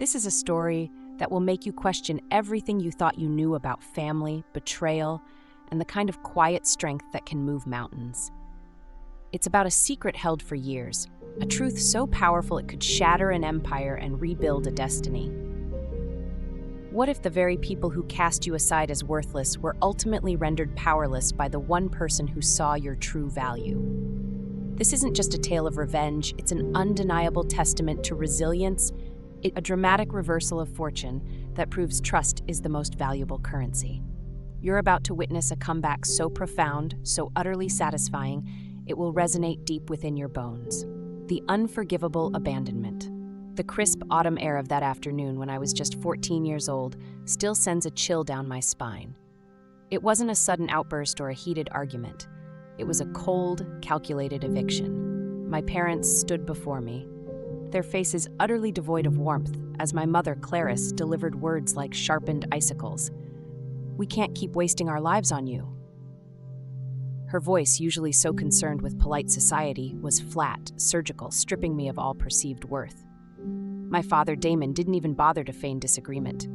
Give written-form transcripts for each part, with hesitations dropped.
This is a story that will make you question everything you thought you knew about family, betrayal, and the kind of quiet strength that can move mountains. It's about a secret held for years, a truth so powerful it could shatter an empire and rebuild a destiny. What if the very people who cast you aside as worthless were ultimately rendered powerless by the one person who saw your true value? This isn't just a tale of revenge, it's an undeniable testament to resilience, a dramatic reversal of fortune that proves trust is the most valuable currency. You're about to witness a comeback so profound, so utterly satisfying, it will resonate deep within your bones. The unforgivable abandonment. The crisp autumn air of that afternoon when I was just 14 years old still sends a chill down my spine. It wasn't a sudden outburst or a heated argument. It was a cold, calculated eviction. My parents stood before me, their faces utterly devoid of warmth as my mother, Clarice, delivered words like sharpened icicles. "We can't keep wasting our lives on you." Her voice, usually so concerned with polite society, was flat, surgical, stripping me of all perceived worth. My father, Damon, didn't even bother to feign disagreement.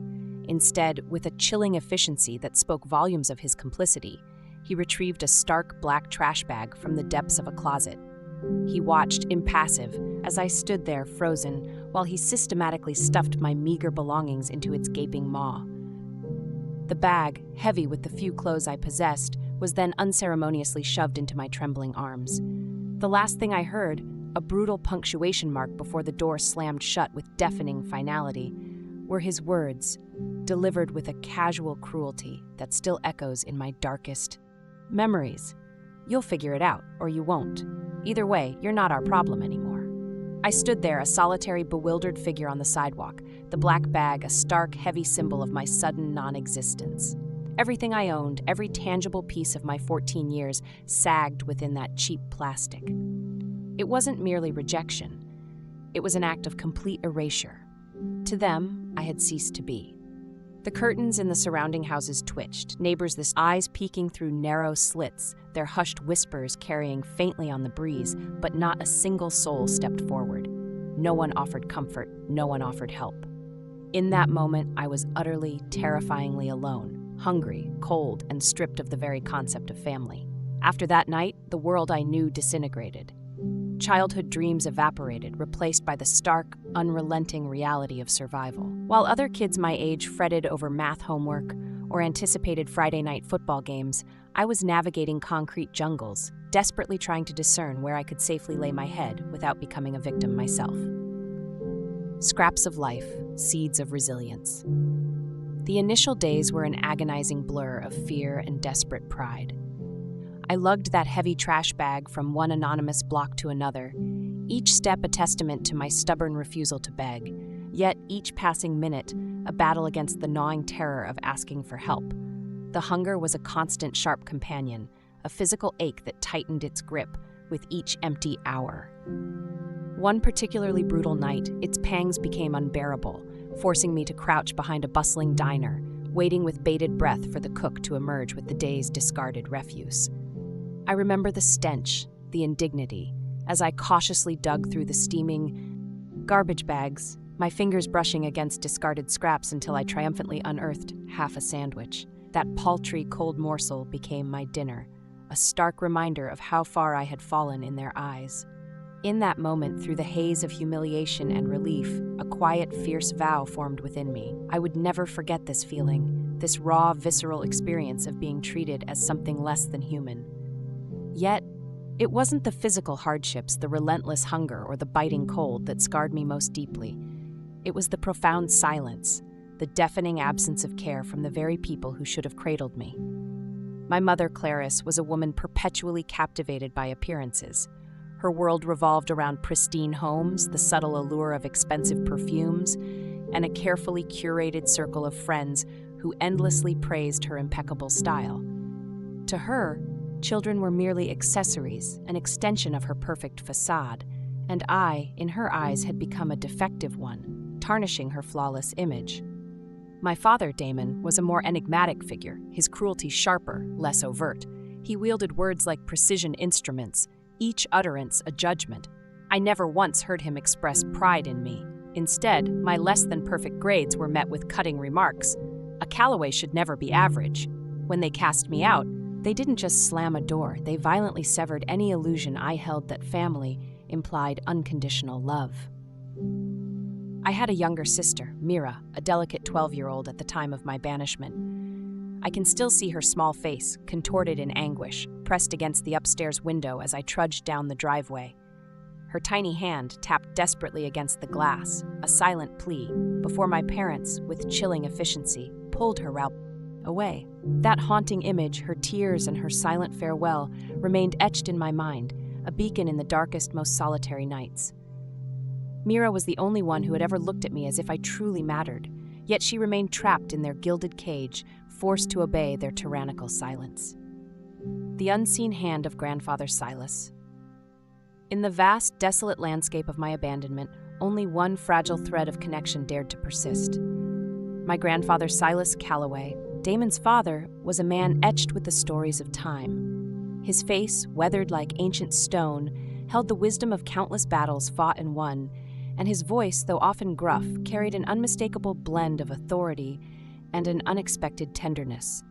Instead, with a chilling efficiency that spoke volumes of his complicity, he retrieved a stark black trash bag from the depths of a closet. He watched, impassive, as I stood there frozen, while he systematically stuffed my meager belongings into its gaping maw. The bag, heavy with the few clothes I possessed, was then unceremoniously shoved into my trembling arms. The last thing I heard, a brutal punctuation mark before the door slammed shut with deafening finality, were his words, delivered with a casual cruelty that still echoes in my darkest memories. "You'll figure it out, or you won't. Either way, you're not our problem anymore." I stood there, a solitary, bewildered figure on the sidewalk, the black bag a stark, heavy symbol of my sudden non-existence. Everything I owned, every tangible piece of my 14 years, sagged within that cheap plastic. It wasn't merely rejection. It was an act of complete erasure. To them, I had ceased to be. The curtains in the surrounding houses twitched, neighbors' eyes peeking through narrow slits, their hushed whispers carrying faintly on the breeze, but not a single soul stepped forward. No one offered comfort, no one offered help. In that moment, I was utterly, terrifyingly alone, hungry, cold, and stripped of the very concept of family. After that night, the world I knew disintegrated. Childhood dreams evaporated, replaced by the stark, unrelenting reality of survival. While other kids my age fretted over math homework or anticipated Friday night football games, I was navigating concrete jungles, desperately trying to discern where I could safely lay my head without becoming a victim myself. Scraps of life, seeds of resilience. The initial days were an agonizing blur of fear and desperate pride. I lugged that heavy trash bag from one anonymous block to another, each step a testament to my stubborn refusal to beg, yet each passing minute a battle against the gnawing terror of asking for help. The hunger was a constant sharp companion, a physical ache that tightened its grip with each empty hour. One particularly brutal night, its pangs became unbearable, forcing me to crouch behind a bustling diner, waiting with bated breath for the cook to emerge with the day's discarded refuse. I remember the stench, the indignity, as I cautiously dug through the steaming garbage bags, my fingers brushing against discarded scraps until I triumphantly unearthed half a sandwich. That paltry, cold morsel became my dinner, a stark reminder of how far I had fallen in their eyes. In that moment, through the haze of humiliation and relief, a quiet, fierce vow formed within me. I would never forget this feeling, this raw, visceral experience of being treated as something less than human. Yet, it wasn't the physical hardships, the relentless hunger, or the biting cold that scarred me most deeply. It was the profound silence, the deafening absence of care from the very people who should have cradled me. My mother, Clarice, was a woman perpetually captivated by appearances. Her world revolved around pristine homes, the subtle allure of expensive perfumes, and a carefully curated circle of friends who endlessly praised her impeccable style. To her, children were merely accessories, an extension of her perfect facade, and I, in her eyes, had become a defective one, tarnishing her flawless image. My father, Damon, was a more enigmatic figure, his cruelty sharper, less overt. He wielded words like precision instruments, each utterance a judgment. I never once heard him express pride in me. Instead, my less-than-perfect grades were met with cutting remarks. A Calloway should never be average. When they cast me out, they didn't just slam a door, they violently severed any illusion I held that family implied unconditional love. I had a younger sister, Mira, a delicate 12-year-old at the time of my banishment. I can still see her small face, contorted in anguish, pressed against the upstairs window as I trudged down the driveway. Her tiny hand tapped desperately against the glass, a silent plea, before my parents, with chilling efficiency, pulled her away. That haunting image, her tears and her silent farewell, remained etched in my mind, a beacon in the darkest, most solitary nights. Mira was the only one who had ever looked at me as if I truly mattered, yet she remained trapped in their gilded cage, forced to obey their tyrannical silence. The unseen hand of Grandfather Silas. In the vast, desolate landscape of my abandonment, only one fragile thread of connection dared to persist. My grandfather Silas Calloway, Damon's father, was a man etched with the stories of time. His face, weathered like ancient stone, held the wisdom of countless battles fought and won, and his voice, though often gruff, carried an unmistakable blend of authority and an unexpected tenderness.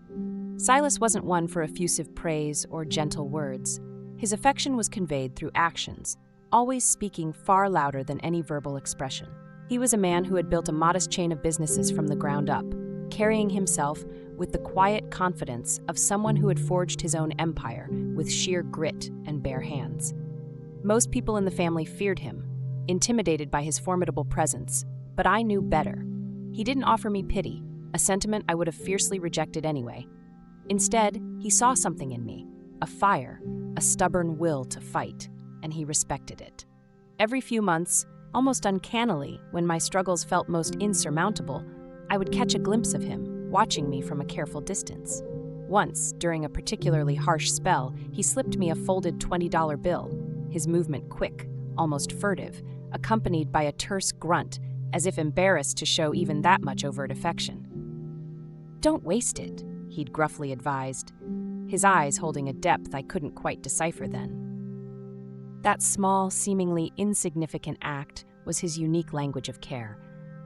Silas wasn't one for effusive praise or gentle words. His affection was conveyed through actions, always speaking far louder than any verbal expression. He was a man who had built a modest chain of businesses from the ground up, carrying himself with the quiet confidence of someone who had forged his own empire with sheer grit and bare hands. Most people in the family feared him, intimidated by his formidable presence, but I knew better. He didn't offer me pity, a sentiment I would have fiercely rejected anyway. Instead, he saw something in me, a fire, a stubborn will to fight, and he respected it. Every few months, almost uncannily, when my struggles felt most insurmountable, I would catch a glimpse of him, watching me from a careful distance. Once, during a particularly harsh spell, he slipped me a folded $20 bill, his movement quick, almost furtive, accompanied by a terse grunt, as if embarrassed to show even that much overt affection. "Don't waste it," he'd gruffly advised, his eyes holding a depth I couldn't quite decipher then. That small, seemingly insignificant act was his unique language of care,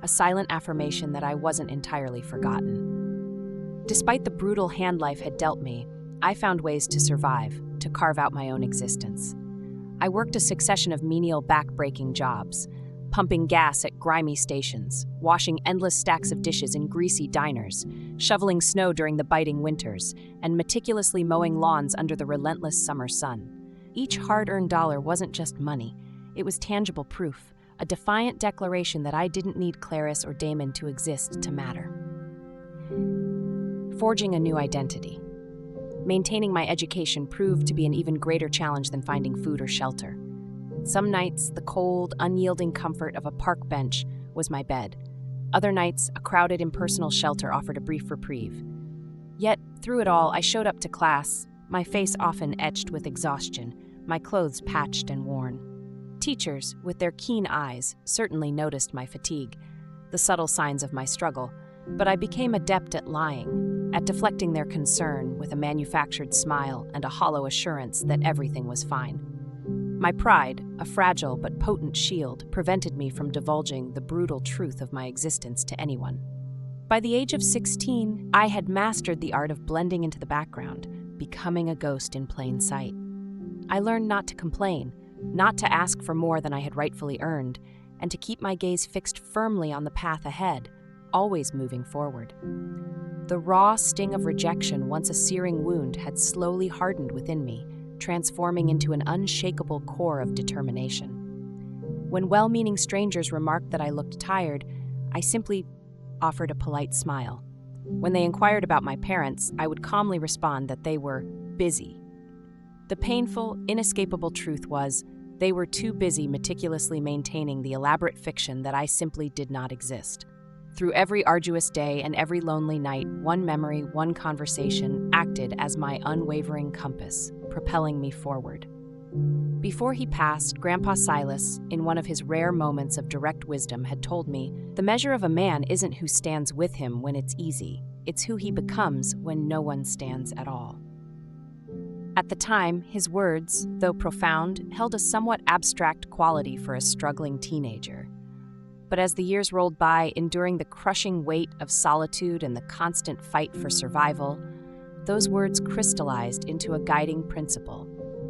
a silent affirmation that I wasn't entirely forgotten. Despite the brutal hand life had dealt me, I found ways to survive, to carve out my own existence. I worked a succession of menial back-breaking jobs, pumping gas at grimy stations, washing endless stacks of dishes in greasy diners, shoveling snow during the biting winters, and meticulously mowing lawns under the relentless summer sun. Each hard-earned dollar wasn't just money, it was tangible proof, a defiant declaration that I didn't need Clarice or Damon to exist to matter. Forging a new identity. Maintaining my education proved to be an even greater challenge than finding food or shelter. Some nights, the cold, unyielding comfort of a park bench was my bed. Other nights, a crowded, impersonal shelter offered a brief reprieve. Yet, through it all, I showed up to class, my face often etched with exhaustion, my clothes patched and worn. Teachers, with their keen eyes, certainly noticed my fatigue, the subtle signs of my struggle, but I became adept at lying, at deflecting their concern with a manufactured smile and a hollow assurance that everything was fine. My pride, a fragile but potent shield, prevented me from divulging the brutal truth of my existence to anyone. By the age of 16, I had mastered the art of blending into the background, becoming a ghost in plain sight. I learned not to complain, not to ask for more than I had rightfully earned, and to keep my gaze fixed firmly on the path ahead, always moving forward. The raw sting of rejection, once a searing wound, had slowly hardened within me, transforming into an unshakable core of determination. When well-meaning strangers remarked that I looked tired, I simply offered a polite smile. When they inquired about my parents, I would calmly respond that they were busy. The painful, inescapable truth was, they were too busy meticulously maintaining the elaborate fiction that I simply did not exist. Through every arduous day and every lonely night, one memory, one conversation acted as my unwavering compass, propelling me forward. Before he passed, Grandpa Silas, in one of his rare moments of direct wisdom, had told me, "The measure of a man isn't who stands with him when it's easy, it's who he becomes when no one stands at all." At the time, his words, though profound, held a somewhat abstract quality for a struggling teenager. But as the years rolled by, enduring the crushing weight of solitude and the constant fight for survival, those words crystallized into a guiding principle.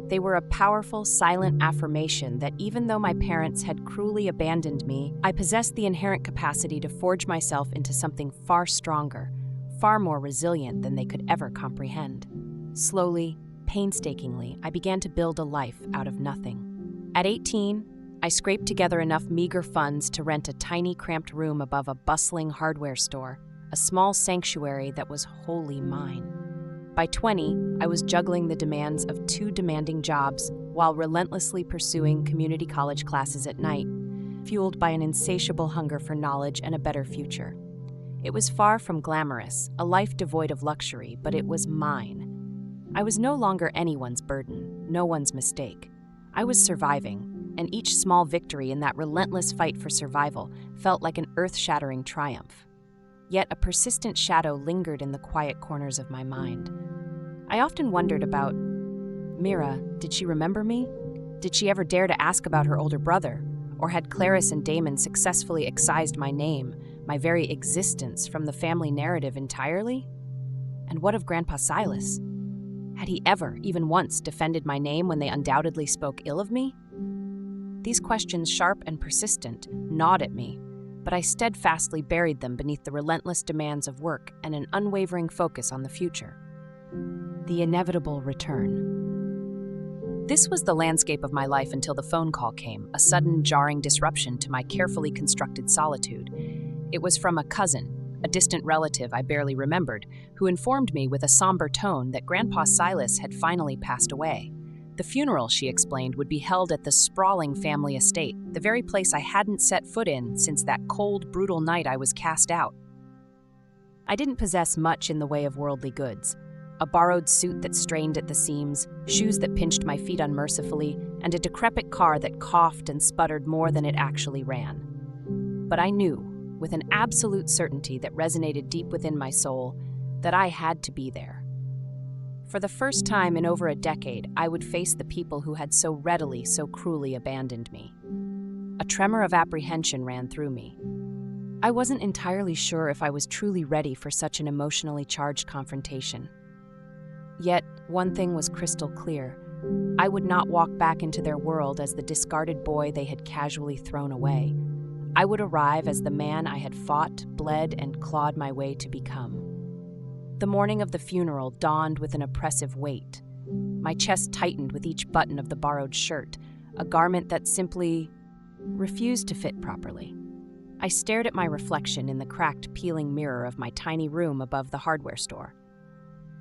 They were a powerful, silent affirmation that even though my parents had cruelly abandoned me, I possessed the inherent capacity to forge myself into something far stronger, far more resilient than they could ever comprehend. Slowly, painstakingly, I began to build a life out of nothing. At 18, I scraped together enough meager funds to rent a tiny, cramped room above a bustling hardware store, a small sanctuary that was wholly mine. By 20, I was juggling the demands of 2 demanding jobs while relentlessly pursuing community college classes at night, fueled by an insatiable hunger for knowledge and a better future. It was far from glamorous, a life devoid of luxury, but it was mine. I was no longer anyone's burden, no one's mistake. I was surviving, and each small victory in that relentless fight for survival felt like an earth-shattering triumph. Yet a persistent shadow lingered in the quiet corners of my mind. I often wondered about Mira. Did she remember me? Did she ever dare to ask about her older brother? Or had Clarice and Damon successfully excised my name, my very existence, from the family narrative entirely? And what of Grandpa Silas? Had he ever, even once, defended my name when they undoubtedly spoke ill of me? These questions, sharp and persistent, gnawed at me, but I steadfastly buried them beneath the relentless demands of work and an unwavering focus on the future. The inevitable return. This was the landscape of my life until the phone call came, a sudden, jarring disruption to my carefully constructed solitude. It was from a cousin, a distant relative I barely remembered, who informed me with a somber tone that Grandpa Silas had finally passed away. The funeral, she explained, would be held at the sprawling family estate, the very place I hadn't set foot in since that cold, brutal night I was cast out. I didn't possess much in the way of worldly goods. A borrowed suit that strained at the seams, shoes that pinched my feet unmercifully, and a decrepit car that coughed and sputtered more than it actually ran. But I knew, with an absolute certainty that resonated deep within my soul, that I had to be there. For the first time in over a decade, I would face the people who had so readily, so cruelly abandoned me. A tremor of apprehension ran through me. I wasn't entirely sure if I was truly ready for such an emotionally charged confrontation. Yet, one thing was crystal clear. I would not walk back into their world as the discarded boy they had casually thrown away. I would arrive as the man I had fought, bled, and clawed my way to become. The morning of the funeral dawned with an oppressive weight. My chest tightened with each button of the borrowed shirt, a garment that simply refused to fit properly. I stared at my reflection in the cracked, peeling mirror of my tiny room above the hardware store.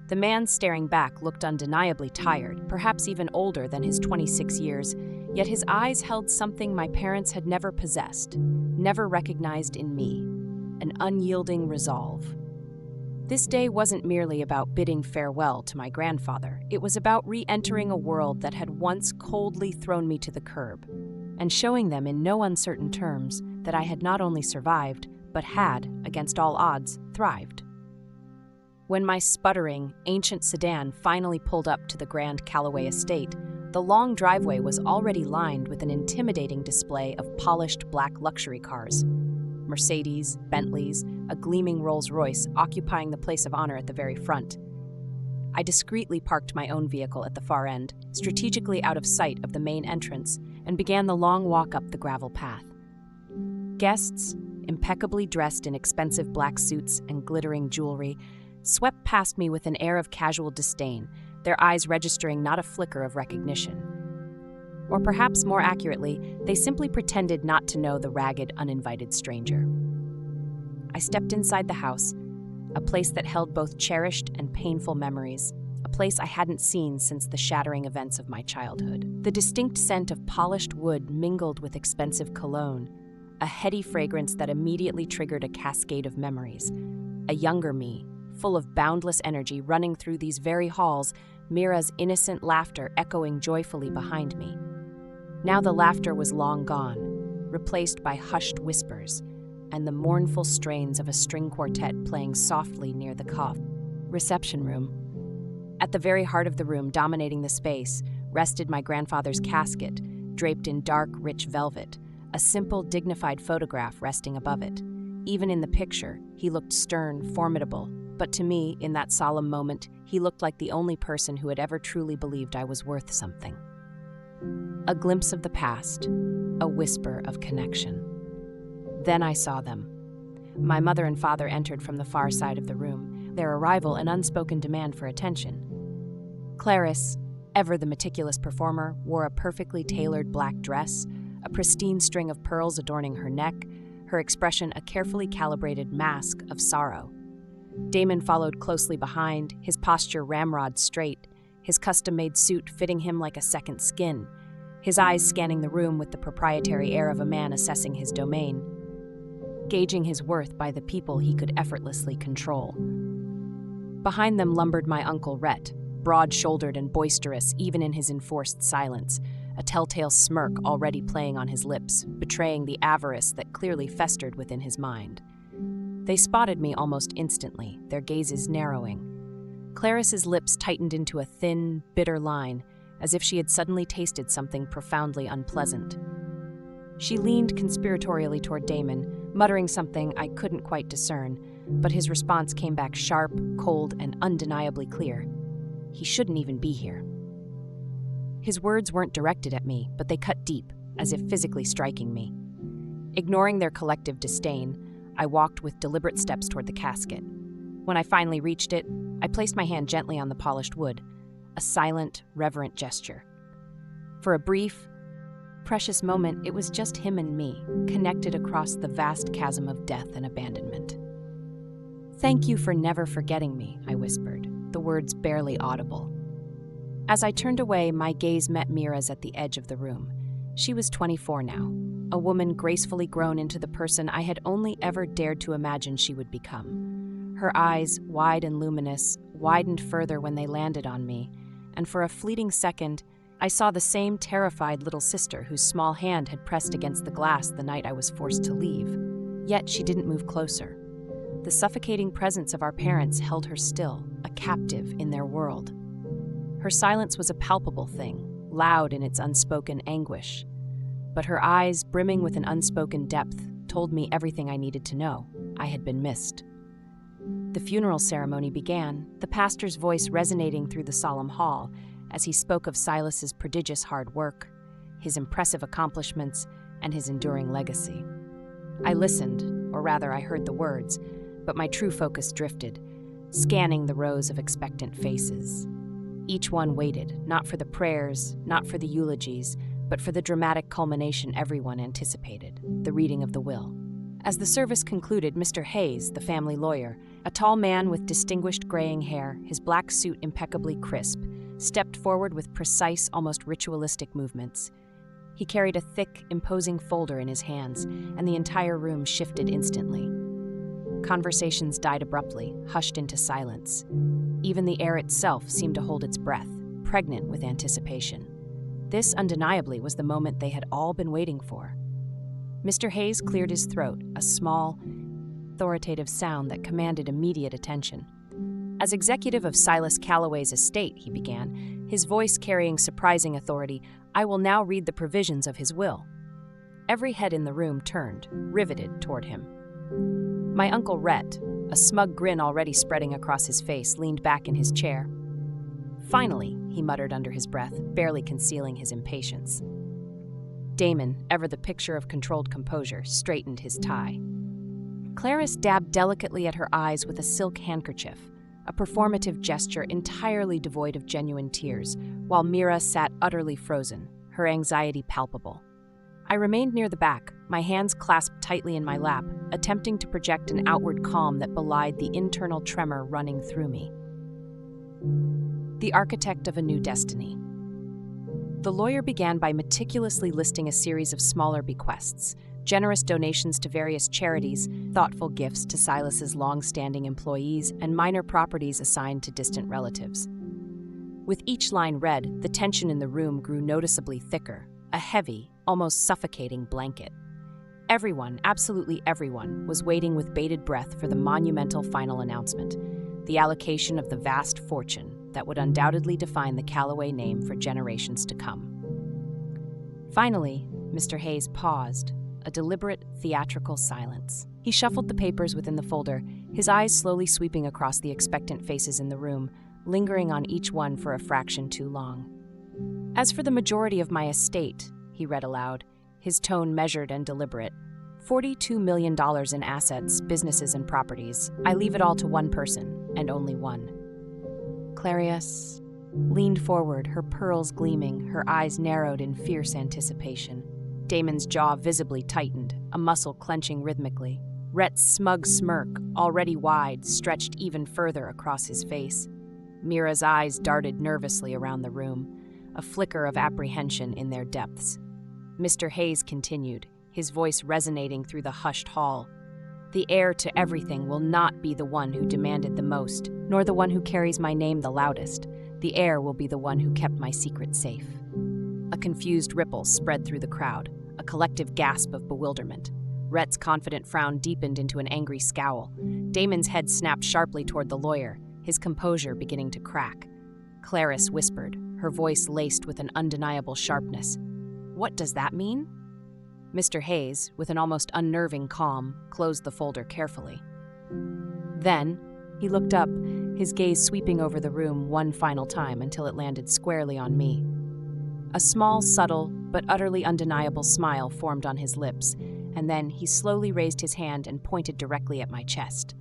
The man staring back looked undeniably tired, perhaps even older than his 26 years, yet his eyes held something my parents had never possessed, never recognized in me, an unyielding resolve. This day wasn't merely about bidding farewell to my grandfather. It was about re-entering a world that had once coldly thrown me to the curb, and showing them in no uncertain terms that I had not only survived, but had, against all odds, thrived. When my sputtering, ancient sedan finally pulled up to the Grand Callaway estate, the long driveway was already lined with an intimidating display of polished black luxury cars. Mercedes, Bentleys, a gleaming Rolls-Royce occupying the place of honor at the very front. I discreetly parked my own vehicle at the far end, strategically out of sight of the main entrance, and began the long walk up the gravel path. Guests, impeccably dressed in expensive black suits and glittering jewelry, swept past me with an air of casual disdain, their eyes registering not a flicker of recognition. Or perhaps more accurately, they simply pretended not to know the ragged, uninvited stranger. I stepped inside the house, a place that held both cherished and painful memories, a place I hadn't seen since the shattering events of my childhood. The distinct scent of polished wood mingled with expensive cologne, a heady fragrance that immediately triggered a cascade of memories. A younger me, full of boundless energy running through these very halls, Mira's innocent laughter echoing joyfully behind me. Now the laughter was long gone, replaced by hushed whispers, and the mournful strains of a string quartet playing softly near the reception room. At the very heart of the room, dominating the space, rested my grandfather's casket, draped in dark, rich velvet, a simple, dignified photograph resting above it. Even in the picture, he looked stern, formidable, but to me, in that solemn moment, he looked like the only person who had ever truly believed I was worth something. A glimpse of the past, a whisper of connection. Then I saw them. My mother and father entered from the far side of the room, their arrival an unspoken demand for attention. Clarice, ever the meticulous performer, wore a perfectly tailored black dress, a pristine string of pearls adorning her neck, her expression a carefully calibrated mask of sorrow. Damon followed closely behind, his posture ramrod straight, his custom-made suit fitting him like a second skin, his eyes scanning the room with the proprietary air of a man assessing his domain, gauging his worth by the people he could effortlessly control. Behind them lumbered my Uncle Rhett, broad-shouldered and boisterous even in his enforced silence, a telltale smirk already playing on his lips, betraying the avarice that clearly festered within his mind. They spotted me almost instantly, their gazes narrowing. Clarice's lips tightened into a thin, bitter line, as if she had suddenly tasted something profoundly unpleasant. She leaned conspiratorially toward Damon, muttering something I couldn't quite discern, but his response came back sharp, cold, and undeniably clear. He shouldn't even be here. His words weren't directed at me, but they cut deep, as if physically striking me. Ignoring their collective disdain, I walked with deliberate steps toward the casket. When I finally reached it, I placed my hand gently on the polished wood, a silent, reverent gesture. For a brief, precious moment, it was just him and me, connected across the vast chasm of death and abandonment. "Thank you for never forgetting me," I whispered, the words barely audible. As I turned away, my gaze met Mira's at the edge of the room. She was 24 now, a woman gracefully grown into the person I had only ever dared to imagine she would become. Her eyes, wide and luminous, widened further when they landed on me, and for a fleeting second, I saw the same terrified little sister whose small hand had pressed against the glass the night I was forced to leave. Yet she didn't move closer. The suffocating presence of our parents held her still, a captive in their world. Her silence was a palpable thing, loud in its unspoken anguish. But her eyes, brimming with an unspoken depth, told me everything I needed to know. I had been missed. The funeral ceremony began, the pastor's voice resonating through the solemn hall as he spoke of Silas's prodigious hard work, his impressive accomplishments, and his enduring legacy. I listened, or rather I heard the words, but my true focus drifted, scanning the rows of expectant faces. Each one waited, not for the prayers, not for the eulogies, but for the dramatic culmination everyone anticipated, the reading of the will. As the service concluded, Mr. Hayes, the family lawyer, a tall man with distinguished graying hair, his black suit impeccably crisp, stepped forward with precise, almost ritualistic movements. He carried a thick, imposing folder in his hands, and the entire room shifted instantly. Conversations died abruptly, hushed into silence. Even the air itself seemed to hold its breath, pregnant with anticipation. This undeniably was the moment they had all been waiting for. Mr. Hayes cleared his throat, a small, authoritative sound that commanded immediate attention. As executive of Silas Calloway's estate, he began, his voice carrying surprising authority, I will now read the provisions of his will. Every head in the room turned, riveted toward him. My Uncle Rhett, a smug grin already spreading across his face, leaned back in his chair. Finally, he muttered under his breath, barely concealing his impatience. Damon, ever the picture of controlled composure, straightened his tie. Clarice dabbed delicately at her eyes with a silk handkerchief, a performative gesture entirely devoid of genuine tears, while Mira sat utterly frozen, her anxiety palpable. I remained near the back, my hands clasped tightly in my lap, attempting to project an outward calm that belied the internal tremor running through me. The architect of a new destiny. The lawyer began by meticulously listing a series of smaller bequests, generous donations to various charities, thoughtful gifts to Silas's long-standing employees, and minor properties assigned to distant relatives. With each line read, the tension in the room grew noticeably thicker, a heavy, almost suffocating blanket. Everyone, absolutely everyone, was waiting with bated breath for the monumental final announcement, the allocation of the vast fortune that would undoubtedly define the Calloway name for generations to come. Finally, Mr. Hayes paused, a deliberate, theatrical silence. He shuffled the papers within the folder, his eyes slowly sweeping across the expectant faces in the room, lingering on each one for a fraction too long. "As for the majority of my estate," he read aloud, his tone measured and deliberate, $42 million in assets, businesses, and properties. I leave it all to one person, and only one. Clarice leaned forward, her pearls gleaming, her eyes narrowed in fierce anticipation. Damon's jaw visibly tightened, a muscle clenching rhythmically. Rhett's smug smirk, already wide, stretched even further across his face. Mira's eyes darted nervously around the room, a flicker of apprehension in their depths. Mr. Hayes continued, his voice resonating through the hushed hall. "The heir to everything will not be the one who demanded the most, nor the one who carries my name the loudest. The heir will be the one who kept my secret safe." A confused ripple spread through the crowd, a collective gasp of bewilderment. Rhett's confident frown deepened into an angry scowl. Damon's head snapped sharply toward the lawyer, his composure beginning to crack. Clarice whispered, her voice laced with an undeniable sharpness. "What does that mean?" Mr. Hayes, with an almost unnerving calm, closed the folder carefully. Then, he looked up, his gaze sweeping over the room one final time until it landed squarely on me. A small, subtle, but utterly undeniable smile formed on his lips, and then he slowly raised his hand and pointed directly at my chest.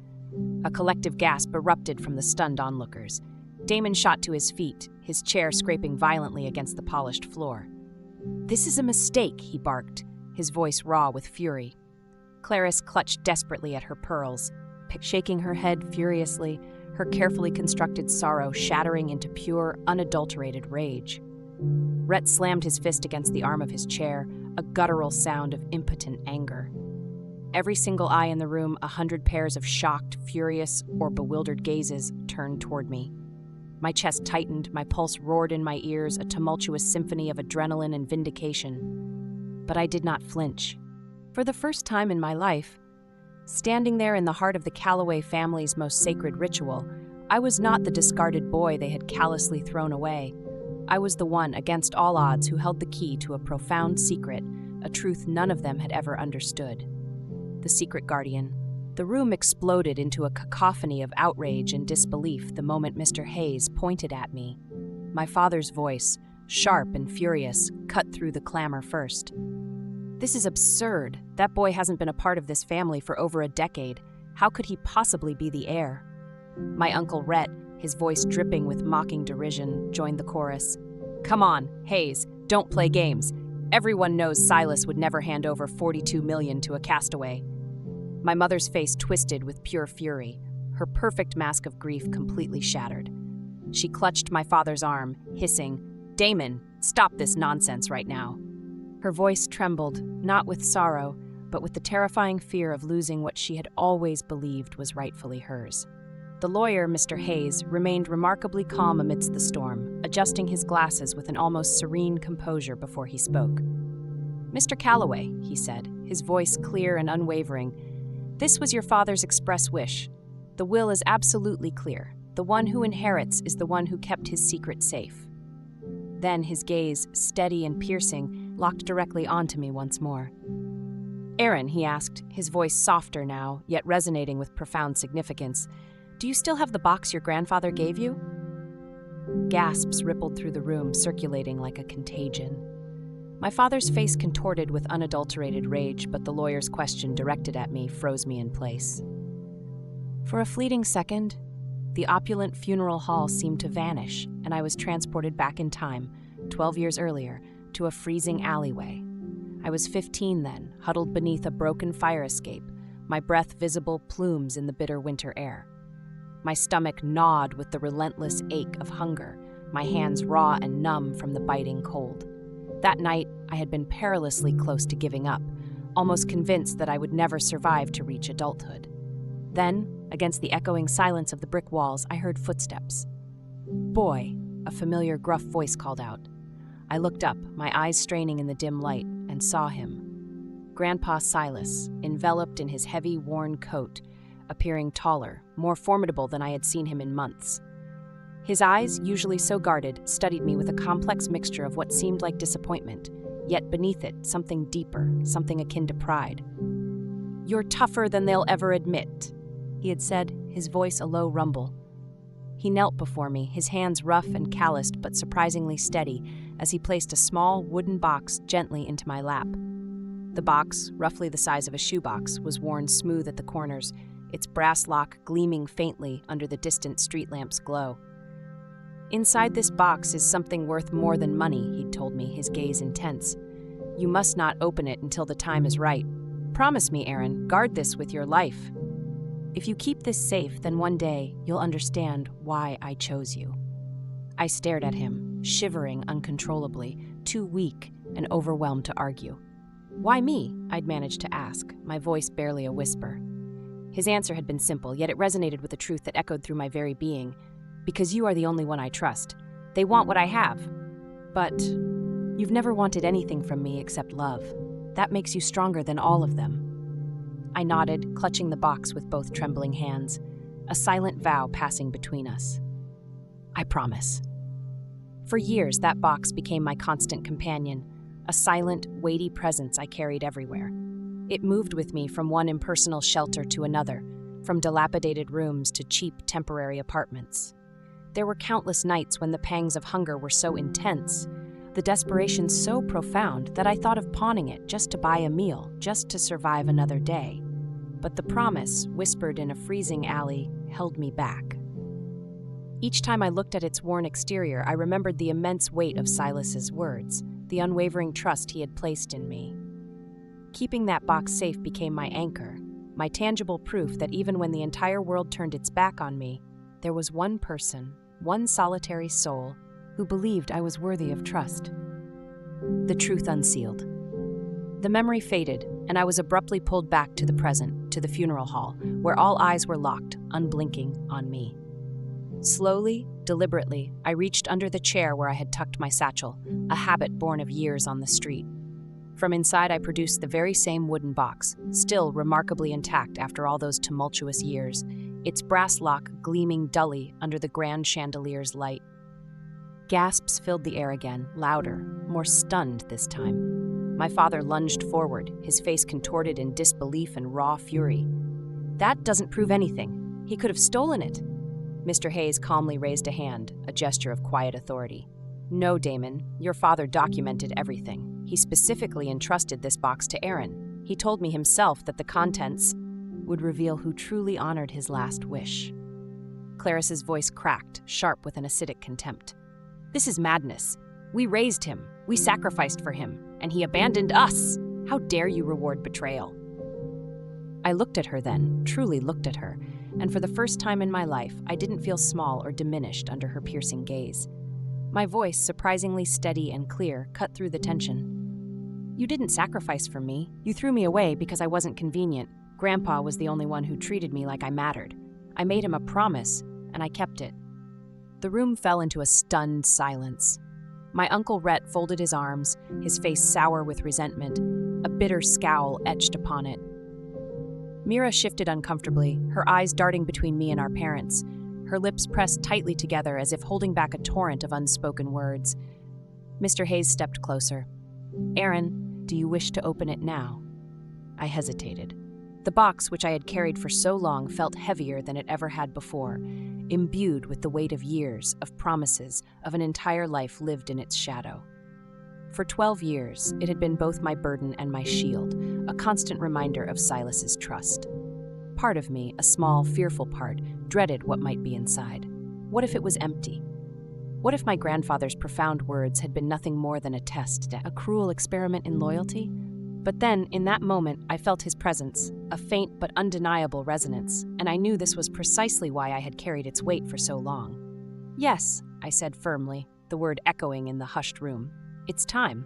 A collective gasp erupted from the stunned onlookers. Damon shot to his feet, his chair scraping violently against the polished floor. "This is a mistake," he barked, his voice raw with fury. Clarice clutched desperately at her pearls, shaking her head furiously, her carefully constructed sorrow shattering into pure, unadulterated rage. Rhett slammed his fist against the arm of his chair, a guttural sound of impotent anger. Every single eye in the room, 100 pairs of shocked, furious, or bewildered gazes, turned toward me. My chest tightened, my pulse roared in my ears, a tumultuous symphony of adrenaline and vindication. But I did not flinch. For the first time in my life, standing there in the heart of the Calloway family's most sacred ritual, I was not the discarded boy they had callously thrown away. I was the one, against all odds, who held the key to a profound secret, a truth none of them had ever understood. The secret guardian. The room exploded into a cacophony of outrage and disbelief the moment Mr. Hayes pointed at me. My father's voice, sharp and furious, cut through the clamor first. "This is absurd. That boy hasn't been a part of this family for over a decade. How could he possibly be the heir?" My Uncle Rhett, his voice dripping with mocking derision, joined the chorus. "Come on, Hayes, don't play games. Everyone knows Silas would never hand over $42 million to a castaway." My mother's face twisted with pure fury, her perfect mask of grief completely shattered. She clutched my father's arm, hissing, "Damon, stop this nonsense right now." Her voice trembled, not with sorrow, but with the terrifying fear of losing what she had always believed was rightfully hers. The lawyer, Mr. Hayes, remained remarkably calm amidst the storm, adjusting his glasses with an almost serene composure before he spoke. "Mr. Calloway," he said, his voice clear and unwavering, "this was your father's express wish. The will is absolutely clear. The one who inherits is the one who kept his secret safe." Then his gaze, steady and piercing, locked directly onto me once more. "Aaron," he asked, his voice softer now, yet resonating with profound significance, "do you still have the box your grandfather gave you?" Gasps rippled through the room, circulating like a contagion. My father's face contorted with unadulterated rage, but the lawyer's question directed at me froze me in place. For a fleeting second, the opulent funeral hall seemed to vanish, and I was transported back in time, 12 years earlier, to a freezing alleyway. I was 15 then, huddled beneath a broken fire escape, my breath visible plumes in the bitter winter air. My stomach gnawed with the relentless ache of hunger, my hands raw and numb from the biting cold. That night, I had been perilously close to giving up, almost convinced that I would never survive to reach adulthood. Then, against the echoing silence of the brick walls, I heard footsteps. "Boy," a familiar gruff voice called out. I looked up, my eyes straining in the dim light, and saw him. Grandpa Silas, enveloped in his heavy, worn coat, appearing taller, more formidable than I had seen him in months. His eyes, usually so guarded, studied me with a complex mixture of what seemed like disappointment, yet beneath it, something deeper, something akin to pride. "You're tougher than they'll ever admit," he had said, his voice a low rumble. He knelt before me, his hands rough and calloused but surprisingly steady, as he placed a small wooden box gently into my lap. The box, roughly the size of a shoebox, was worn smooth at the corners, its brass lock gleaming faintly under the distant street lamp's glow. "Inside this box is something worth more than money," he'd told me, his gaze intense. "You must not open it until the time is right. Promise me, Aaron, guard this with your life. If you keep this safe, then one day you'll understand why I chose you." I stared at him, shivering uncontrollably, too weak and overwhelmed to argue. "Why me?" I'd managed to ask, my voice barely a whisper. His answer had been simple, yet it resonated with a truth that echoed through my very being. "Because you are the only one I trust. They want what I have. But you've never wanted anything from me except love. That makes you stronger than all of them." I nodded, clutching the box with both trembling hands, a silent vow passing between us. "I promise." For years, that box became my constant companion, a silent, weighty presence I carried everywhere. It moved with me from one impersonal shelter to another, from dilapidated rooms to cheap temporary apartments. There were countless nights when the pangs of hunger were so intense, the desperation so profound, that I thought of pawning it just to buy a meal, just to survive another day. But the promise, whispered in a freezing alley, held me back. Each time I looked at its worn exterior, I remembered the immense weight of Silas's words, the unwavering trust he had placed in me. Keeping that box safe became my anchor, my tangible proof that even when the entire world turned its back on me, there was one person, one solitary soul, who believed I was worthy of trust. The truth unsealed. The memory faded, and I was abruptly pulled back to the present, to the funeral hall, where all eyes were locked, unblinking, on me. Slowly, deliberately, I reached under the chair where I had tucked my satchel, a habit born of years on the street. From inside, I produced the very same wooden box, still remarkably intact after all those tumultuous years, its brass lock gleaming dully under the grand chandelier's light. Gasps filled the air again, louder, more stunned this time. My father lunged forward, his face contorted in disbelief and raw fury. "That doesn't prove anything. He could have stolen it." Mr. Hayes calmly raised a hand, a gesture of quiet authority. "No, Damon, your father documented everything. He specifically entrusted this box to Aaron. He told me himself that the contents would reveal who truly honored his last wish." Clarice's voice cracked, sharp with an acidic contempt. "This is madness. We raised him, we sacrificed for him, and he abandoned us. How dare you reward betrayal?" I looked at her then, truly looked at her, and for the first time in my life, I didn't feel small or diminished under her piercing gaze. My voice, surprisingly steady and clear, cut through the tension. "You didn't sacrifice for me. You threw me away because I wasn't convenient. Grandpa was the only one who treated me like I mattered. I made him a promise, and I kept it." The room fell into a stunned silence. My Uncle Rhett folded his arms, his face sour with resentment, a bitter scowl etched upon it. Mira shifted uncomfortably, her eyes darting between me and our parents, her lips pressed tightly together as if holding back a torrent of unspoken words. Mr. Hayes stepped closer. "Aaron, do you wish to open it now?" I hesitated. The box, which I had carried for so long, felt heavier than it ever had before, imbued with the weight of years, of promises, of an entire life lived in its shadow. For 12 years, it had been both my burden and my shield, a constant reminder of Silas's trust. Part of me, a small, fearful part, dreaded what might be inside. What if it was empty? What if my grandfather's profound words had been nothing more than a test, a cruel experiment in loyalty? But then, in that moment, I felt his presence, a faint but undeniable resonance, and I knew this was precisely why I had carried its weight for so long. "Yes," I said firmly, the word echoing in the hushed room. "It's time."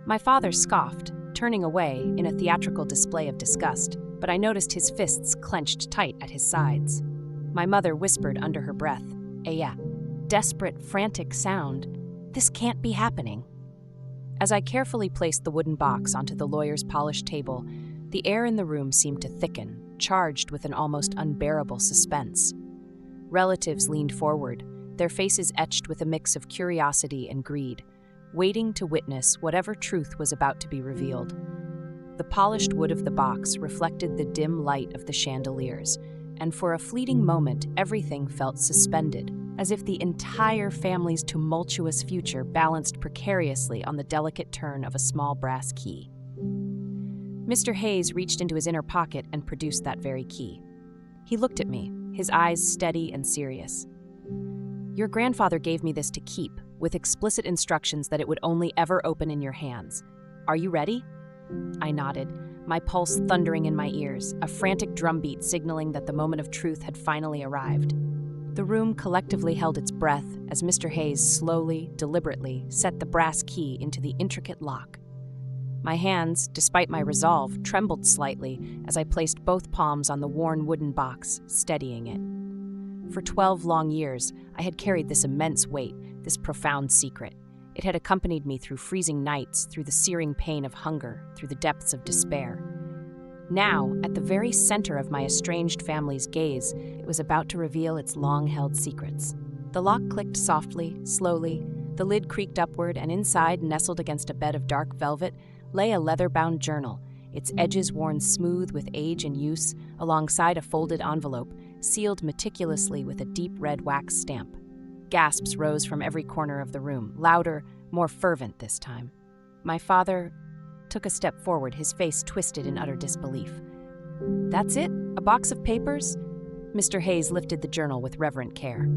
My father scoffed, turning away in a theatrical display of disgust, but I noticed his fists clenched tight at his sides. My mother whispered under her breath, "Aya," desperate, frantic sound. "This can't be happening." As I carefully placed the wooden box onto the lawyer's polished table, the air in the room seemed to thicken, charged with an almost unbearable suspense. Relatives leaned forward, their faces etched with a mix of curiosity and greed. waiting to witness whatever truth was about to be revealed. The polished wood of the box reflected the dim light of the chandeliers, and for a fleeting moment everything felt suspended, as if the entire family's tumultuous future balanced precariously on the delicate turn of a small brass key. Mr. Hayes reached into his inner pocket and produced that very key. He looked at me, his eyes steady and serious. "Your grandfather gave me this to keep, with explicit instructions that it would only ever open in your hands. Are you ready?" I nodded, my pulse thundering in my ears, a frantic drumbeat signaling that the moment of truth had finally arrived. The room collectively held its breath as Mr. Hayes slowly, deliberately set the brass key into the intricate lock. My hands, despite my resolve, trembled slightly as I placed both palms on the worn wooden box, steadying it. For 12 long years, I had carried this immense weight, this profound secret. It had accompanied me through freezing nights, through the searing pain of hunger, through the depths of despair. Now, at the very center of my estranged family's gaze, it was about to reveal its long-held secrets. The lock clicked softly, slowly, the lid creaked upward, and inside, nestled against a bed of dark velvet, lay a leather-bound journal, its edges worn smooth with age and use, alongside a folded envelope, sealed meticulously with a deep red wax stamp. Gasps rose from every corner of the room, louder, more fervent this time. My father took a step forward, his face twisted in utter disbelief. "That's it? A box of papers?" Mr. Hayes lifted the journal with reverent care.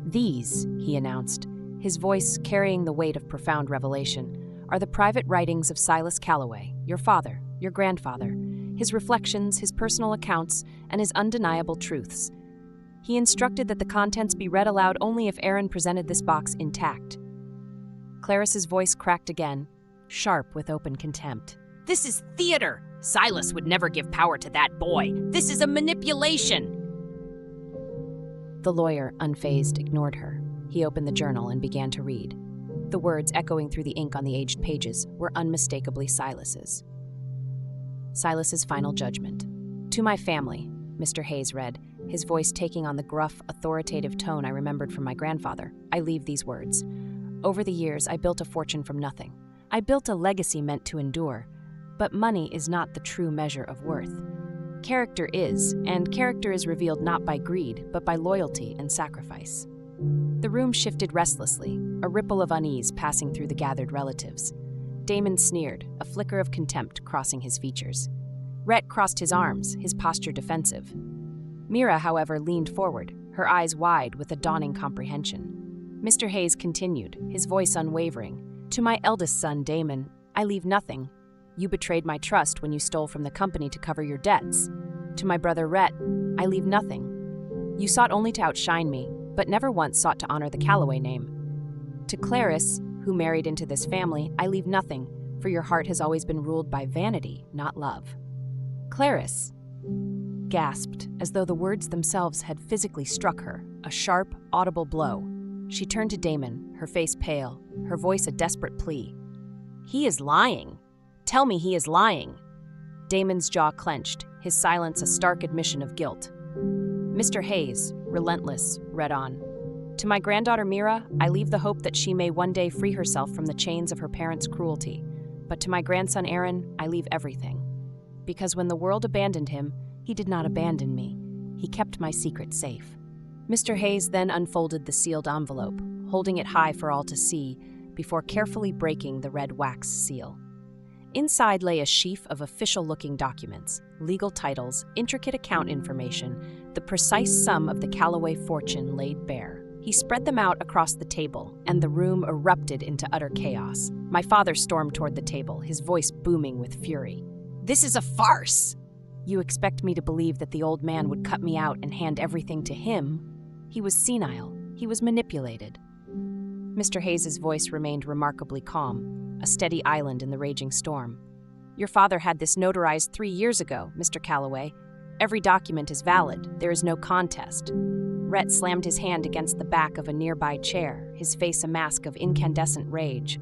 "These," he announced, his voice carrying the weight of profound revelation, "are the private writings of Silas Calloway, your father, your grandfather, his reflections, his personal accounts, and his undeniable truths. He instructed that the contents be read aloud only if Aaron presented this box intact." Clarice's voice cracked again, sharp with open contempt. "This is theater! Silas would never give power to that boy! This is a manipulation!" The lawyer, unfazed, ignored her. He opened the journal and began to read. The words echoing through the ink on the aged pages were unmistakably Silas's. Silas's final judgment. "To my family," Mr. Hayes read, his voice taking on the gruff, authoritative tone I remembered from my grandfather, "I leave these words. Over the years, I built a fortune from nothing. I built a legacy meant to endure. But money is not the true measure of worth. Character is, and character is revealed not by greed, but by loyalty and sacrifice." The room shifted restlessly, a ripple of unease passing through the gathered relatives. Damon sneered, a flicker of contempt crossing his features. Rhett crossed his arms, his posture defensive. Mira, however, leaned forward, her eyes wide with a dawning comprehension. Mr. Hayes continued, his voice unwavering. "To my eldest son, Damon, I leave nothing. You betrayed my trust when you stole from the company to cover your debts. To my brother Rhett, I leave nothing. You sought only to outshine me, but never once sought to honor the Calloway name. To Clarice, who married into this family, I leave nothing, for your heart has always been ruled by vanity, not love." Clarice gasped, as though the words themselves had physically struck her, a sharp, audible blow. She turned to Damon, her face pale, her voice a desperate plea. "He is lying. Tell me he is lying." Damon's jaw clenched, his silence a stark admission of guilt. Mr. Hayes, relentless, read on. "To my granddaughter Mira, I leave the hope that she may one day free herself from the chains of her parents' cruelty. But to my grandson Aaron, I leave everything. Because when the world abandoned him, he did not abandon me. He kept my secret safe." Mr. Hayes then unfolded the sealed envelope, holding it high for all to see, before carefully breaking the red wax seal. Inside lay a sheaf of official-looking documents, legal titles, intricate account information, the precise sum of the Calloway fortune laid bare. He spread them out across the table, and the room erupted into utter chaos. My father stormed toward the table, his voice booming with fury. "This is a farce! You expect me to believe that the old man would cut me out and hand everything to him? He was senile. He was manipulated." Mr. Hayes's voice remained remarkably calm, a steady island in the raging storm. "Your father had this notarized 3 years ago, Mr. Calloway. Every document is valid. There is no contest." Rhett slammed his hand against the back of a nearby chair, his face a mask of incandescent rage.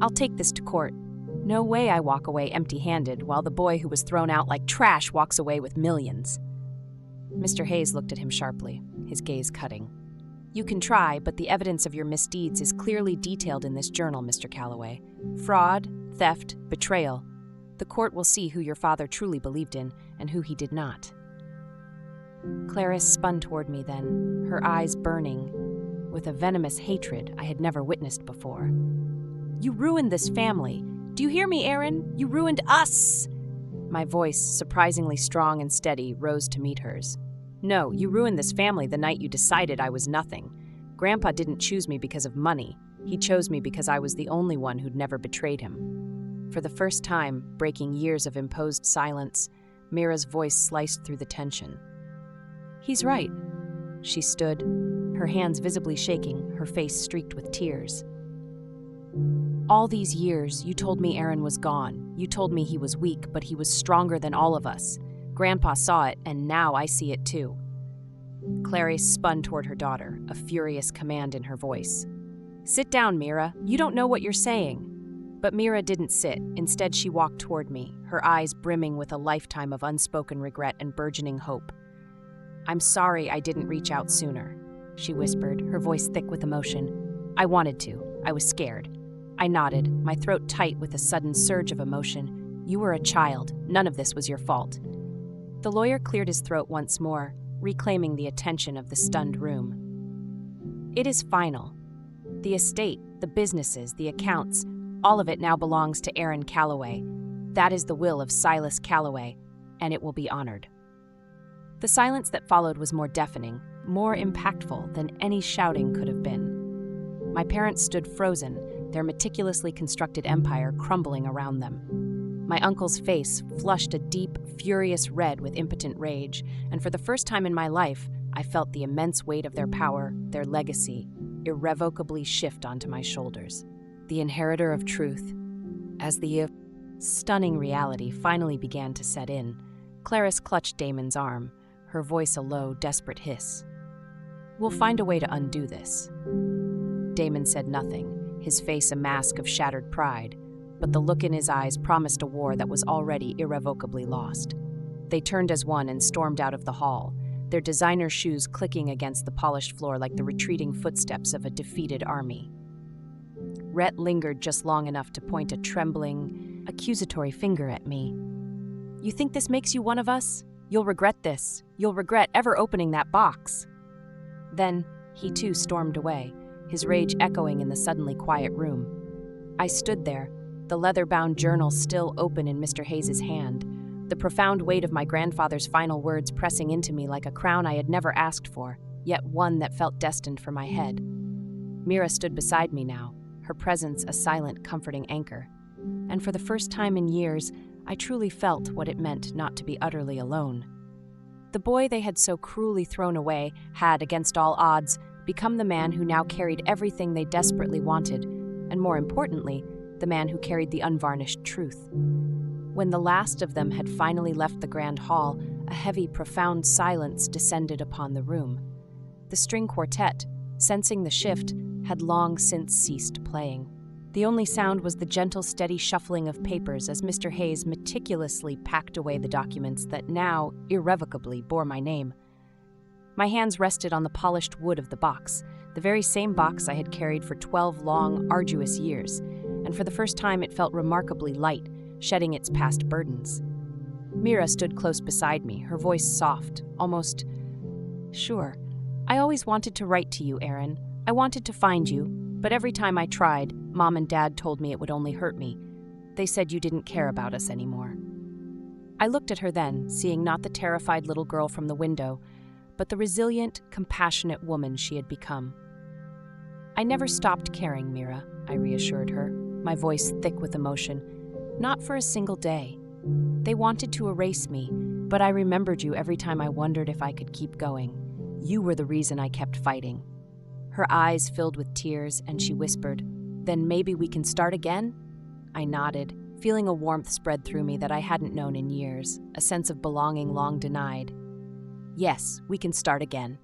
"I'll take this to court. No way I walk away empty-handed while the boy who was thrown out like trash walks away with millions." Mr. Hayes looked at him sharply, his gaze cutting. You can try, but the evidence of your misdeeds is clearly detailed in this journal, Mr. Calloway. Fraud, theft, betrayal. The court will see who your father truly believed in and who he did not. Clarice spun toward me then, her eyes burning with a venomous hatred I had never witnessed before. You ruined this family. Do you hear me, Aaron? You ruined us! My voice, surprisingly strong and steady, rose to meet hers. No, you ruined this family the night you decided I was nothing. Grandpa didn't choose me because of money. He chose me because I was the only one who'd never betrayed him. For the first time, breaking years of imposed silence, Mira's voice sliced through the tension. He's right. She stood, her hands visibly shaking, her face streaked with tears. All these years, you told me Aaron was gone. You told me he was weak, but he was stronger than all of us. Grandpa saw it, and now I see it too. Clarice spun toward her daughter, a furious command in her voice. Sit down, Mira. You don't know what you're saying. But Mira didn't sit. Instead, she walked toward me, her eyes brimming with a lifetime of unspoken regret and burgeoning hope. I'm sorry I didn't reach out sooner, she whispered, her voice thick with emotion. I wanted to. I was scared. I nodded, my throat tight with a sudden surge of emotion. You were a child. None of this was your fault. The lawyer cleared his throat once more, reclaiming the attention of the stunned room. It is final. The estate, the businesses, the accounts, all of it now belongs to Aaron Calloway. That is the will of Silas Calloway, and it will be honored. The silence that followed was more deafening, more impactful than any shouting could have been. My parents stood frozen, their meticulously constructed empire crumbling around them. My uncle's face flushed a deep, furious red with impotent rage, and for the first time in my life, I felt the immense weight of their power, their legacy, irrevocably shift onto my shoulders. The inheritor of truth. As the stunning reality finally began to set in, Clarice clutched Damon's arm, her voice a low, desperate hiss. We'll find a way to undo this. Damon said nothing, his face a mask of shattered pride, but the look in his eyes promised a war that was already irrevocably lost. They turned as one and stormed out of the hall, their designer shoes clicking against the polished floor like the retreating footsteps of a defeated army. Rhett lingered just long enough to point a trembling, accusatory finger at me. You think this makes you one of us? You'll regret this. You'll regret ever opening that box. Then, he too stormed away, his rage echoing in the suddenly quiet room. I stood there, the leather-bound journal still open in Mr. Hayes's hand, the profound weight of my grandfather's final words pressing into me like a crown I had never asked for, yet one that felt destined for my head. Mira stood beside me now, her presence a silent, comforting anchor. And for the first time in years, I truly felt what it meant not to be utterly alone. The boy they had so cruelly thrown away had, against all odds, become the man who now carried everything they desperately wanted, and more importantly, the man who carried the unvarnished truth. When the last of them had finally left the grand hall, a heavy, profound silence descended upon the room. The string quartet, sensing the shift, had long since ceased playing. The only sound was the gentle, steady shuffling of papers as Mr. Hayes meticulously packed away the documents that now, irrevocably, bore my name. My hands rested on the polished wood of the box, the very same box I had carried for 12 long, arduous years, and for the first time it felt remarkably light, shedding its past burdens. Mira stood close beside me, her voice soft, almost sure. I always wanted to write to you, Aaron. I wanted to find you, but every time I tried, Mom and Dad told me it would only hurt me. They said you didn't care about us anymore. I looked at her then, seeing not the terrified little girl from the window, but the resilient, compassionate woman she had become. I never stopped caring, Mira, I reassured her, my voice thick with emotion. Not for a single day. They wanted to erase me, but I remembered you every time I wondered if I could keep going. You were the reason I kept fighting. Her eyes filled with tears, and she whispered, Then maybe we can start again? I nodded, feeling a warmth spread through me that I hadn't known in years, a sense of belonging long denied. Yes, we can start again.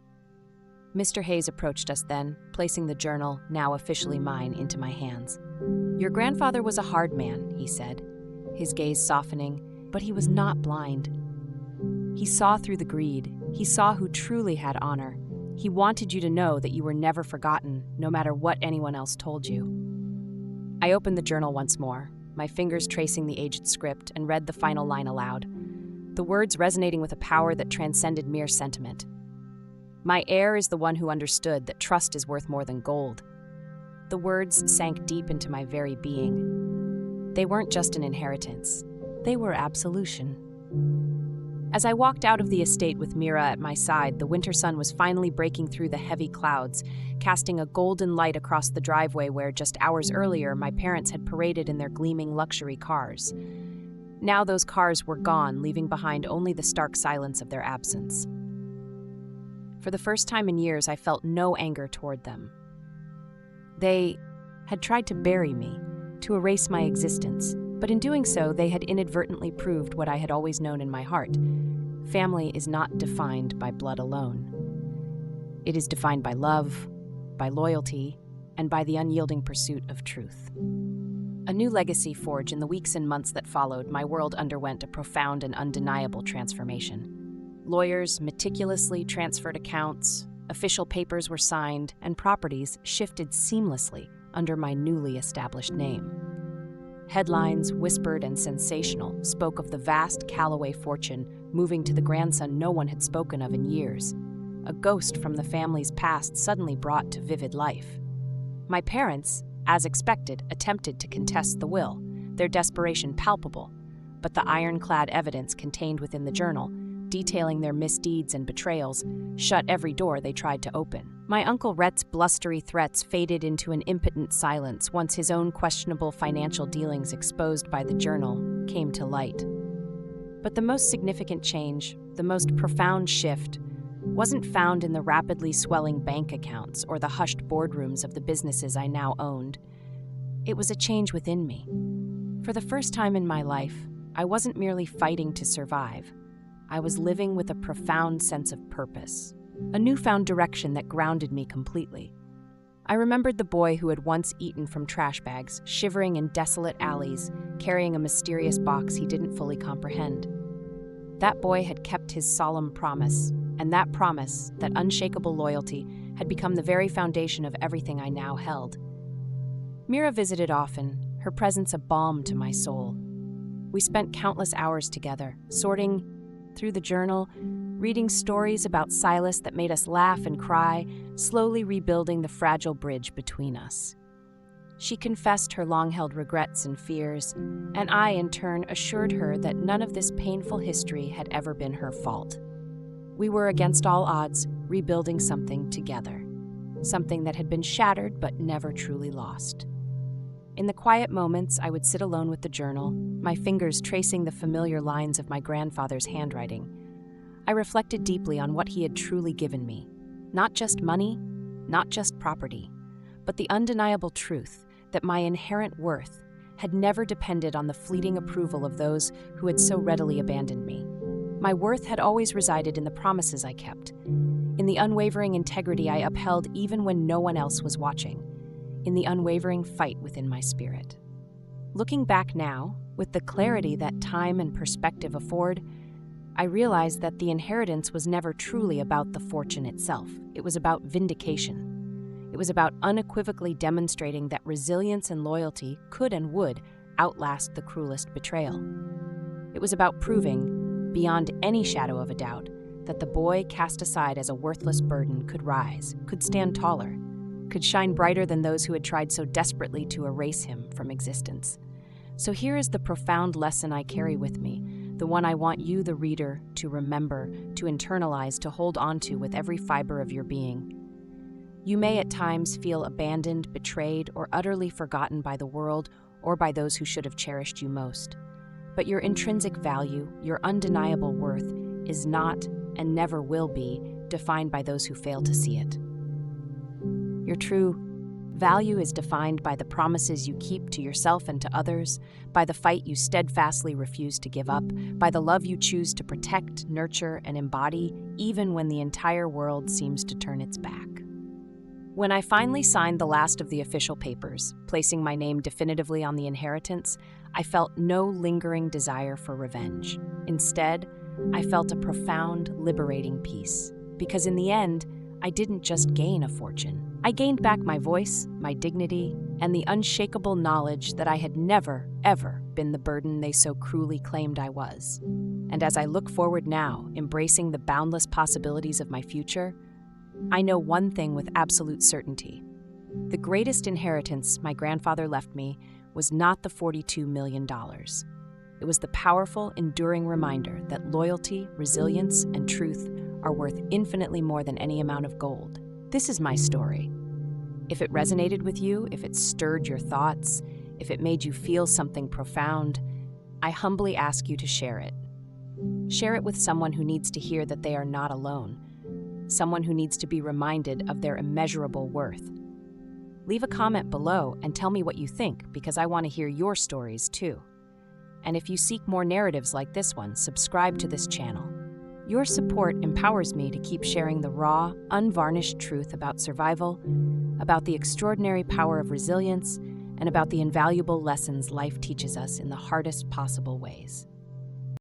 Mr. Hayes approached us then, placing the journal, now officially mine, into my hands. Your grandfather was a hard man, he said, his gaze softening, but he was not blind. He saw through the greed. He saw who truly had honor. He wanted you to know that you were never forgotten, no matter what anyone else told you. I opened the journal once more, my fingers tracing the aged script, and read the final line aloud, the words resonating with a power that transcended mere sentiment. My heir is the one who understood that trust is worth more than gold. The words sank deep into my very being. They weren't just an inheritance. They were absolution. As I walked out of the estate with Mira at my side, the winter sun was finally breaking through the heavy clouds, casting a golden light across the driveway where, just hours earlier, my parents had paraded in their gleaming luxury cars. Now those cars were gone, leaving behind only the stark silence of their absence. For the first time in years, I felt no anger toward them. They had tried to bury me, to erase my existence, but in doing so, they had inadvertently proved what I had always known in my heart. Family is not defined by blood alone. It is defined by love, by loyalty, and by the unyielding pursuit of truth. A new legacy forged in the weeks and months that followed. My world underwent a profound and undeniable transformation. Lawyers meticulously transferred accounts, official papers were signed, and properties shifted seamlessly under my newly established name. Headlines, whispered and sensational, spoke of the vast Callaway fortune moving to the grandson no one had spoken of in years. A ghost from the family's past suddenly brought to vivid life. My parents, as expected, attempted to contest the will, their desperation palpable, but the ironclad evidence contained within the journal, detailing their misdeeds and betrayals, shut every door they tried to open. My Uncle Rhett's blustery threats faded into an impotent silence once his own questionable financial dealings exposed by the journal came to light. But the most significant change, the most profound shift, wasn't found in the rapidly swelling bank accounts or the hushed boardrooms of the businesses I now owned. It was a change within me. For the first time in my life, I wasn't merely fighting to survive. I was living with a profound sense of purpose, a newfound direction that grounded me completely. I remembered the boy who had once eaten from trash bags, shivering in desolate alleys, carrying a mysterious box he didn't fully comprehend. That boy had kept his solemn promise, and that promise, that unshakable loyalty, had become the very foundation of everything I now held. Mira visited often, her presence a balm to my soul. We spent countless hours together, sorting through the journal, reading stories about Silas that made us laugh and cry, slowly rebuilding the fragile bridge between us. She confessed her long-held regrets and fears, and I, in turn, assured her that none of this painful history had ever been her fault. We were, against all odds, rebuilding something together, something that had been shattered but never truly lost. In the quiet moments, I would sit alone with the journal, my fingers tracing the familiar lines of my grandfather's handwriting. I reflected deeply on what he had truly given me. Not just money, not just property, but the undeniable truth that my inherent worth had never depended on the fleeting approval of those who had so readily abandoned me. My worth had always resided in the promises I kept, in the unwavering integrity I upheld even when no one else was watching, in the unwavering fight within my spirit. Looking back now, with the clarity that time and perspective afford, I realized that the inheritance was never truly about the fortune itself. It was about vindication. It was about unequivocally demonstrating that resilience and loyalty could and would outlast the cruelest betrayal. It was about proving, beyond any shadow of a doubt, that the boy cast aside as a worthless burden could rise, could stand taller, could shine brighter than those who had tried so desperately to erase him from existence. So here is the profound lesson I carry with me, the one I want you, the reader, to remember, to internalize, to hold onto with every fiber of your being. You may at times feel abandoned, betrayed, or utterly forgotten by the world or by those who should have cherished you most. But your intrinsic value, your undeniable worth, is not and never will be defined by those who fail to see it. Your true value is defined by the promises you keep to yourself and to others, by the fight you steadfastly refuse to give up, by the love you choose to protect, nurture, and embody, even when the entire world seems to turn its back. When I finally signed the last of the official papers, placing my name definitively on the inheritance, I felt no lingering desire for revenge. Instead, I felt a profound, liberating peace, because in the end, I didn't just gain a fortune. I gained back my voice, my dignity, and the unshakable knowledge that I had never, ever been the burden they so cruelly claimed I was. And as I look forward now, embracing the boundless possibilities of my future, I know one thing with absolute certainty. The greatest inheritance my grandfather left me was not the $42 million. It was the powerful, enduring reminder that loyalty, resilience, and truth are worth infinitely more than any amount of gold. This is my story. If it resonated with you, if it stirred your thoughts, if it made you feel something profound, I humbly ask you to share it. Share it with someone who needs to hear that they are not alone, someone who needs to be reminded of their immeasurable worth. Leave a comment below and tell me what you think, because I want to hear your stories too. And if you seek more narratives like this one, subscribe to this channel. Your support empowers me to keep sharing the raw, unvarnished truth about survival, about the extraordinary power of resilience, and about the invaluable lessons life teaches us in the hardest possible ways.